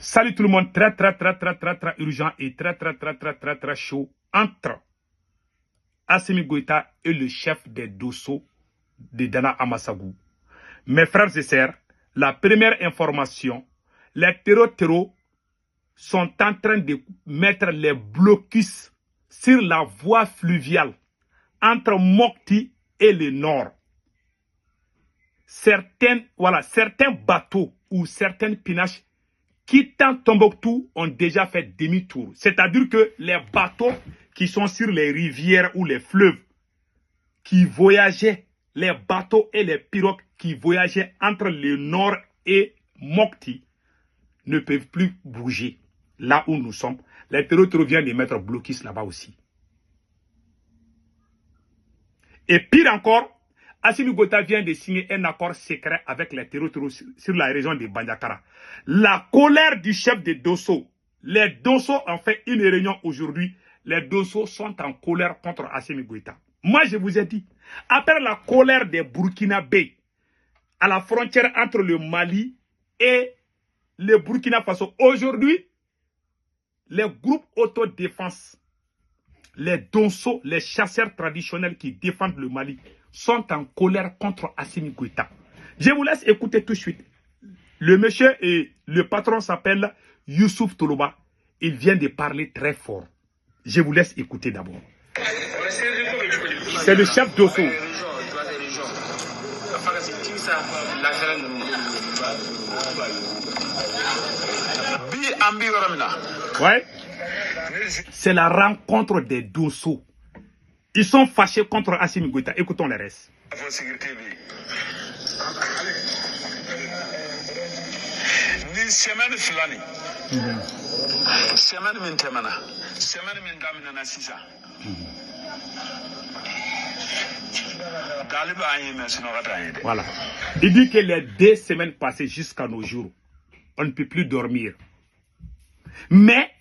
Salut tout le monde, très urgent et très chaud entre Assimi Goïta et le chef des Dosso de Dana Amassaghou. Mes frères et sœurs, la première information, les terreaux sont en train de mettre les blocus sur la voie fluviale entre Mopti et le nord. Certains bateaux ou certaines pinaches quittant Tombouctou ont déjà fait demi-tour. C'est-à-dire que les bateaux qui sont sur les rivières ou les fleuves, qui voyageaient, les bateaux et les pirogues qui voyageaient entre le nord et Mopti, ne peuvent plus bouger. Là où nous sommes, les terreaux viennent de mettre blocus là-bas aussi. Et pire encore, Assimi Goïta vient de signer un accord secret avec les terreaux sur la région de Bandiakara. La colère du chef des Dosso. Les Dosso ont fait une réunion aujourd'hui. Les Dosso sont en colère contre Assimi Goïta. Moi, je vous ai dit, après la colère des Burkinabés à la frontière entre le Mali et le Burkina Faso, aujourd'hui, les groupes autodéfense, les Dosso, les chasseurs traditionnels qui défendent le Mali, sont en colère contre Assimi Goïta. Je vous laisse écouter tout de suite. Le monsieur et le patron s'appelle Youssouf Toloba. Il vient de parler très fort. Je vous laisse écouter d'abord. C'est le chef d'Osso. Ouais. C'est la rencontre des Dosso. Ils sont fâchés contre Assimi Goïta. Écoutons les restes. Voilà. Il dit que les 2 semaines passées jusqu'à nos jours, on ne peut plus dormir. Mais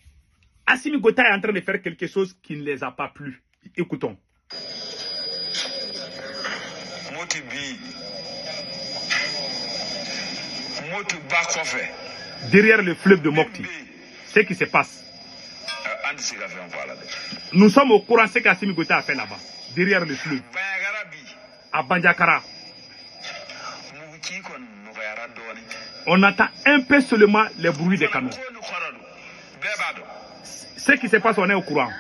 Assimi Goïta est en train de faire quelque chose qui ne les a pas plu. Écoutons. Derrière le fleuve de Mopti, ce qui se passe. Nous sommes au courant de ce qu'Assimi Goïta a fait là-bas, derrière le fleuve, à Bandiakara. On entend un peu seulement les bruits des canons. Ce qui se passe, on est au courant.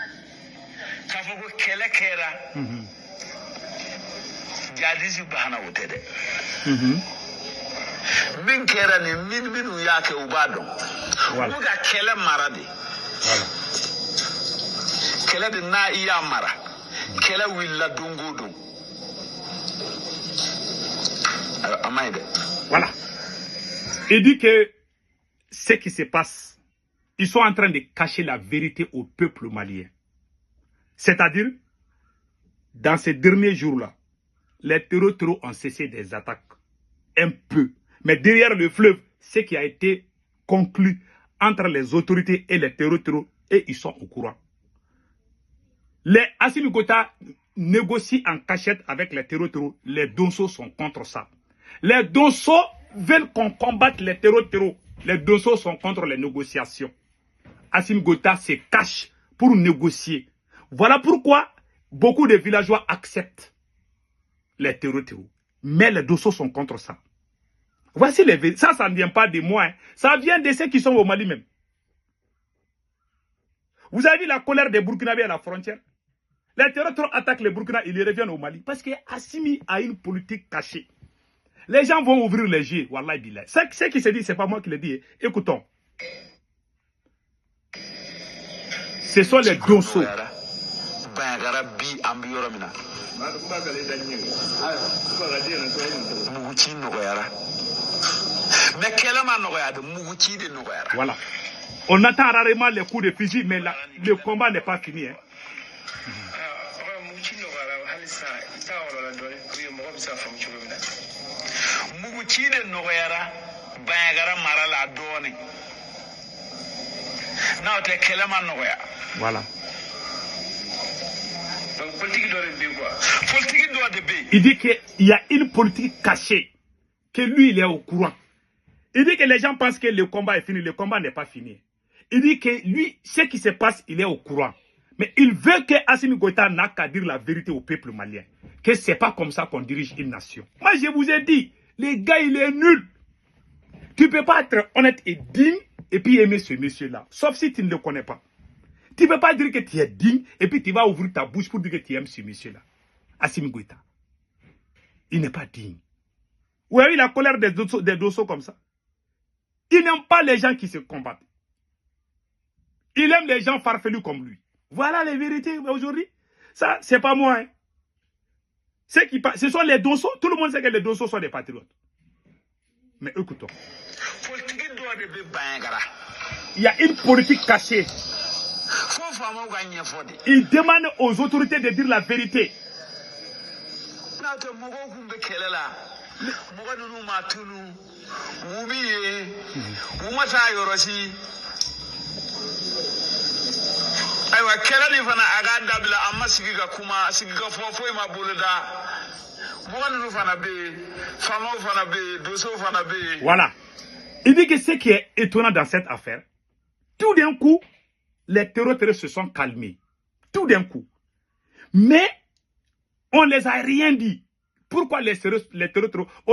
Voilà. Il dit que ce qui se passe, ils sont en train de cacher la vérité au peuple malien. C'est-à-dire, dans ces derniers jours-là, les terreaux ont cessé des attaques. Un peu. Mais derrière le fleuve, ce qui a été conclu entre les autorités et les terreaux, et ils sont au courant. Les Assimi Goïta négocient en cachette avec les terreaux. Les Dosso sont contre ça. Les Dosso veulent qu'on combatte les terreaux. Les Dosso sont contre les négociations. Assimi Goïta se cache pour négocier. Voilà pourquoi beaucoup de villageois acceptent les terreaux. Mais les Dosso sont contre ça. Voici les vérités. Ça ne vient pas de moi. Hein. Ça vient de ceux qui sont au Mali même. Vous avez vu la colère des Burkinabés à la frontière? Les terreaux attaquent les Burkina, ils reviennent au Mali. Parce que Assimi a une politique cachée. Les gens vont ouvrir les yeux. Wallahi billah. Ce qui se dit, ce n'est pas moi qui le dis. Écoutons. Ce sont les Dosso. Voilà. On entend rarement les coups de fusil, mais le combat n'est pas fini. Hein. Voilà. Il dit qu'il y a une politique cachée, que lui, il est au courant. Il dit que les gens pensent que le combat est fini. Le combat n'est pas fini. Il dit que lui, ce qui se passe, il est au courant. Mais il veut que Assimi Goïta n'a qu'à dire la vérité au peuple malien. Que c'est pas comme ça qu'on dirige une nation. Moi, je vous ai dit, les gars, il est nul. Tu ne peux pas être honnête et digne et puis aimer ce monsieur-là. Sauf si tu ne le connais pas. Tu ne peux pas dire que tu es digne et puis tu vas ouvrir ta bouche pour dire que tu aimes ce monsieur-là. Assimi Goïta. Il n'est pas digne. Vous avez la colère des dossaux comme ça. Il n'aime pas les gens qui se combattent. Il aime les gens farfelus comme lui. Voilà les vérités aujourd'hui. Ça, c'est pas moi. Hein. Ce sont les dossaux. Tout le monde sait que les dossaux sont des patriotes. Mais écoutons. Il y a une politique cachée. Il demande aux autorités de dire la vérité. Voilà. Il dit que ce qui est étonnant dans cette affaire, tout d'un coup, les terroristes se sont calmés. Tout d'un coup. Mais, on ne les a rien dit. Pourquoi les terroristes, il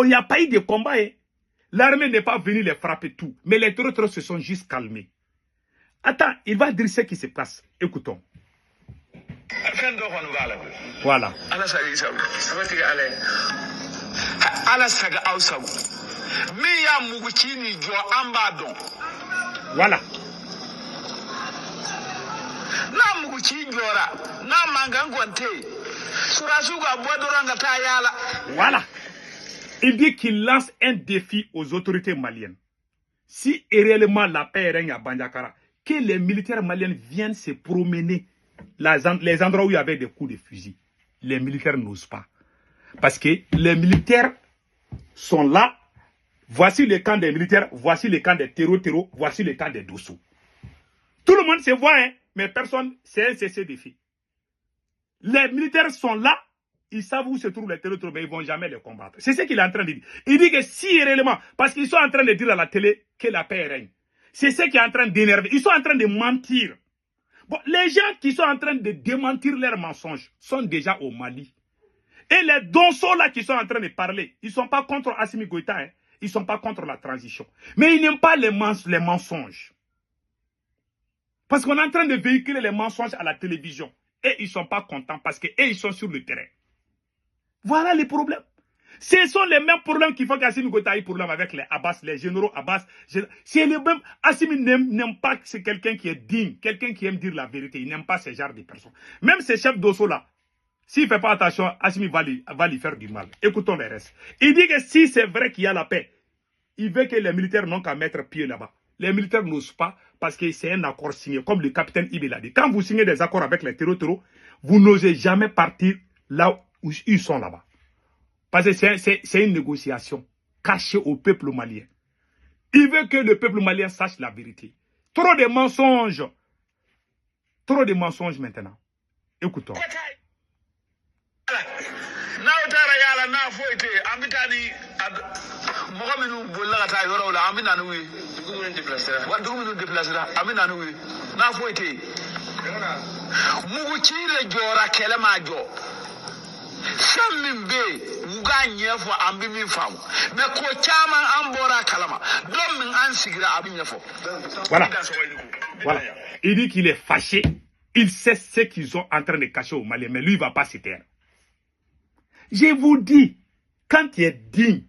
n'y a pas eu de combat. Hein. L'armée n'est pas venue les frapper tout. Mais les terroristes se sont juste calmés. Attends, il va dire ce qui se passe. Écoutons. Voilà. Voilà. Voilà. Il dit qu'il lance un défi aux autorités maliennes. Si réellement la paix règne à Bandiakara, que les militaires maliens viennent se promener les endroits où il y avait des coups de fusil. Les militaires n'osent pas. Parce que les militaires sont là. Voici le camp des militaires, voici le camp des terreaux, voici le camp des dossous. Tout le monde se voit, hein, mais personne, c'est un cessez-le-feu. Les militaires sont là, ils savent où se trouvent les terreaux, mais ils ne vont jamais les combattre. C'est ce qu'il est en train de dire. Il dit que si réellement, parce qu'ils sont en train de dire à la télé que la paix règne, c'est ce qui est en train d'énerver. Ils sont en train de mentir. Bon, les gens qui sont en train de démentir leurs mensonges sont déjà au Mali. Et les donceaux là qui sont en train de parler, ils ne sont pas contre Assimi Goïta, hein. Ils ne sont pas contre la transition. Mais ils n'aiment pas les mensonges. Parce qu'on est en train de véhiculer les mensonges à la télévision. Et ils ne sont pas contents parce qu'ils sont sur le terrain. Voilà les problèmes. Ce sont les mêmes problèmes qui font qu'Assimi Goïta ait problème avec les Abbas, les généraux Abbas. C'est le même. Assimi n'aime pas que c'est quelqu'un qui est digne, quelqu'un qui aime dire la vérité. Il n'aime pas ce genre de personnes. Même ces chefs d'Osso là, s'il ne fait pas attention, Assimi va lui faire du mal. Écoutons le reste. Il dit que si c'est vrai qu'il y a la paix, il veut que les militaires n'ont qu'à mettre pied là-bas. Les militaires n'osent pas parce que c'est un accord signé, comme le capitaine Ibe l'a dit. Quand vous signez des accords avec les terreaux, vous n'osez jamais partir là où ils sont là-bas. Parce que c'est une négociation cachée au peuple malien. Il veut que le peuple malien sache la vérité. Trop de mensonges. Trop de mensonges maintenant. Écoutons. Voilà. Voilà. Il dit qu'il est fâché. Il sait ce qu'ils sont en train de cacher au Mali, mais lui, il ne va pas se taire. Je vous dis, quand tu es digne,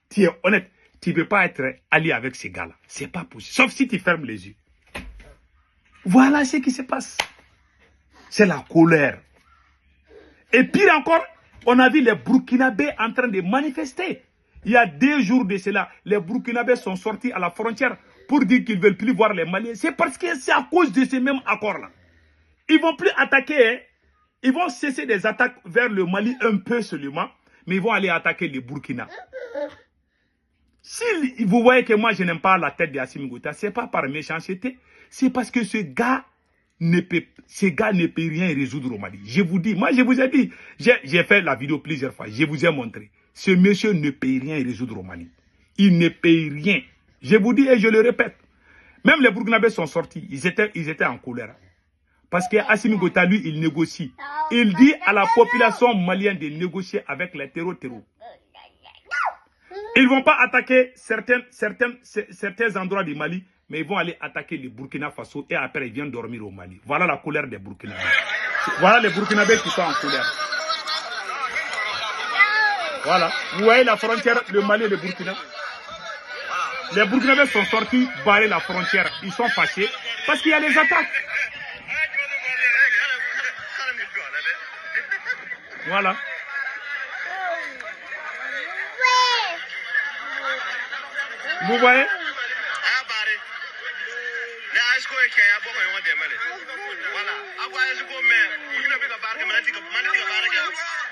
tu es honnête, tu ne peux pas être allié avec ces gars-là. Ce n'est pas possible. Sauf si tu fermes les yeux. Voilà ce qui se passe. C'est la colère. Et pire encore, on a vu les Burkinabés en train de manifester. Il y a 2 jours de cela, les Burkinabés sont sortis à la frontière pour dire qu'ils ne veulent plus voir les Maliens. C'est parce que c'est à cause de ces mêmes accords-là. Ils ne vont plus attaquer, hein. Ils vont cesser des attaques vers le Mali un peu seulement, mais ils vont aller attaquer le Burkina. Si vous voyez que moi je n'aime pas la tête d'Assimi Goïta, ce n'est pas par méchanceté, c'est parce que ce gars ne peut rien résoudre au Mali. Je vous dis, moi je vous ai dit, j'ai fait la vidéo plusieurs fois, je vous ai montré. Ce monsieur ne peut rien résoudre au Mali. Il ne peut rien. Je vous dis et je le répète. Même les Burkinabés sont sortis. Ils étaient en colère. Parce que Assimi Goïta, lui, il négocie. Il dit à la population malienne de négocier avec les terreaux. Ils ne vont pas attaquer certains endroits du Mali, mais ils vont aller attaquer le Burkina Faso et après ils viennent dormir au Mali. Voilà la colère des Burkinabés. Voilà les Burkinabés qui sont en colère. Voilà. Vous voyez la frontière, le Mali et le Burkina. Les Burkinabés sont sortis, barrer la frontière. Ils sont fâchés parce qu'il y a les attaques. Voilà. Vous voyez?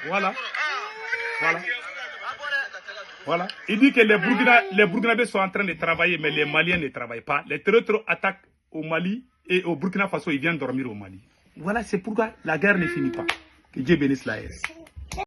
Voilà. Voilà. Voilà. Il dit que les Burkinabés sont en train de travailler, mais les Maliens ne travaillent pas. Les terroristes attaquent au Mali et au Burkina Faso, ils viennent dormir au Mali. Voilà, c'est pourquoi la guerre ne finit pas. Que Dieu bénisse la RS.